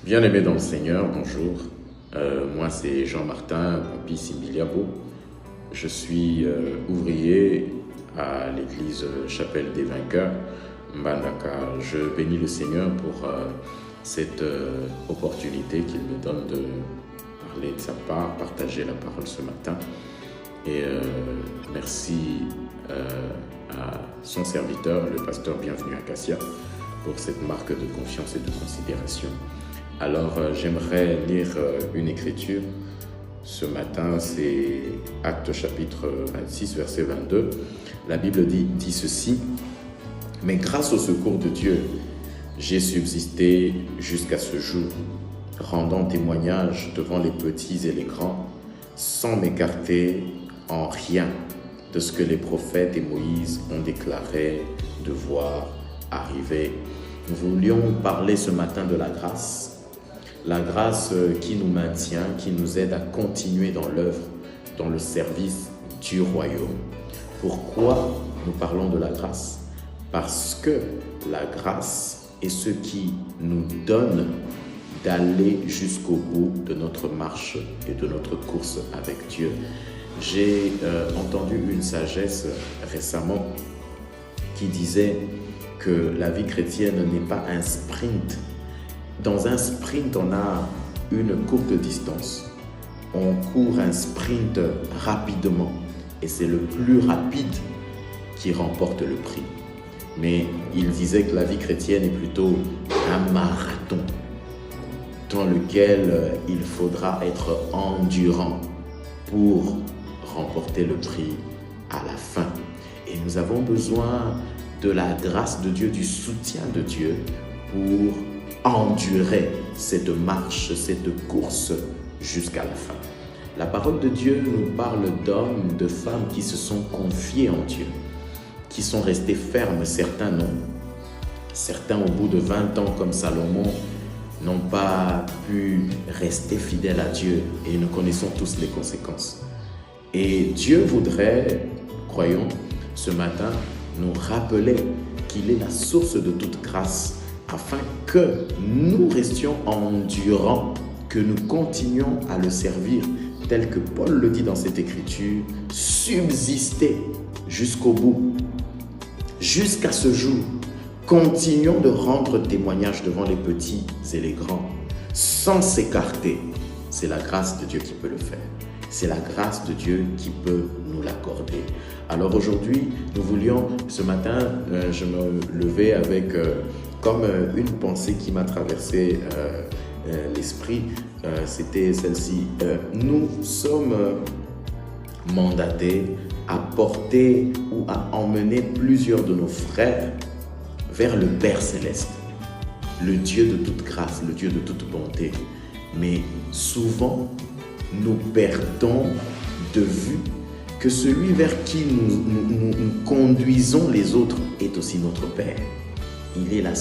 Bien-aimés dans le Seigneur, bonjour. Moi, c'est Jean-Martin Pompi Simbiliabo. Je suis ouvrier à l'église Chapelle des Vainqueurs, Mbandaka. Je bénis le Seigneur pour cette opportunité qu'il me donne de parler de sa part, partager la parole ce matin. Et merci à son serviteur, le pasteur Bienvenu à Cassia, pour cette marque de confiance et de considération. Alors, j'aimerais lire une écriture. Ce matin, c'est Actes chapitre 26, verset 22. La Bible dit ceci: « Mais grâce au secours de Dieu, j'ai subsisté jusqu'à ce jour, rendant témoignage devant les petits et les grands, sans m'écarter en rien de ce que les prophètes et Moïse ont déclaré de voir arriver. » Nous voulions parler ce matin de la grâce qui nous maintient, qui nous aide à continuer dans l'œuvre, dans le service du royaume. Pourquoi nous parlons de la grâce? Parce que la grâce est ce qui nous donne d'aller jusqu'au bout de notre marche et de notre course avec Dieu. J'ai entendu une sagesse récemment qui disait que la vie chrétienne n'est pas un sprint. Dans un sprint, on a une courte distance. On court un sprint rapidement et c'est le plus rapide qui remporte le prix. Mais il disait que la vie chrétienne est plutôt un marathon dans lequel il faudra être endurant pour remporter le prix à la fin. Et nous avons besoin de la grâce de Dieu, du soutien de Dieu pour endurer cette marche, cette course jusqu'à la fin. La parole de Dieu nous parle d'hommes, de femmes qui se sont confiés en Dieu, qui sont restés fermes. Certains non. Certains, au bout de 20 ans comme Salomon, n'ont pas pu rester fidèles à Dieu et nous connaissons tous les conséquences. Et Dieu voudrait, croyons, ce matin, nous rappeler qu'il est la source de toute grâce, afin que nous restions endurants, que nous continuions à le servir, tel que Paul le dit dans cette écriture, subsister jusqu'au bout, jusqu'à ce jour. Continuons de rendre témoignage devant les petits et les grands, sans s'écarter. C'est la grâce de Dieu qui peut le faire. C'est la grâce de Dieu qui peut nous l'accorder. Alors aujourd'hui, nous voulions, ce matin, je me levais avec comme une pensée qui m'a traversé l'esprit, c'était celle-ci. Nous sommes mandatés à porter ou à emmener plusieurs de nos frères vers le Père Céleste, le Dieu de toute grâce, le Dieu de toute bonté. Mais souvent, nous perdons de vue que celui vers qui nous conduisons les autres est aussi notre Père. Il est la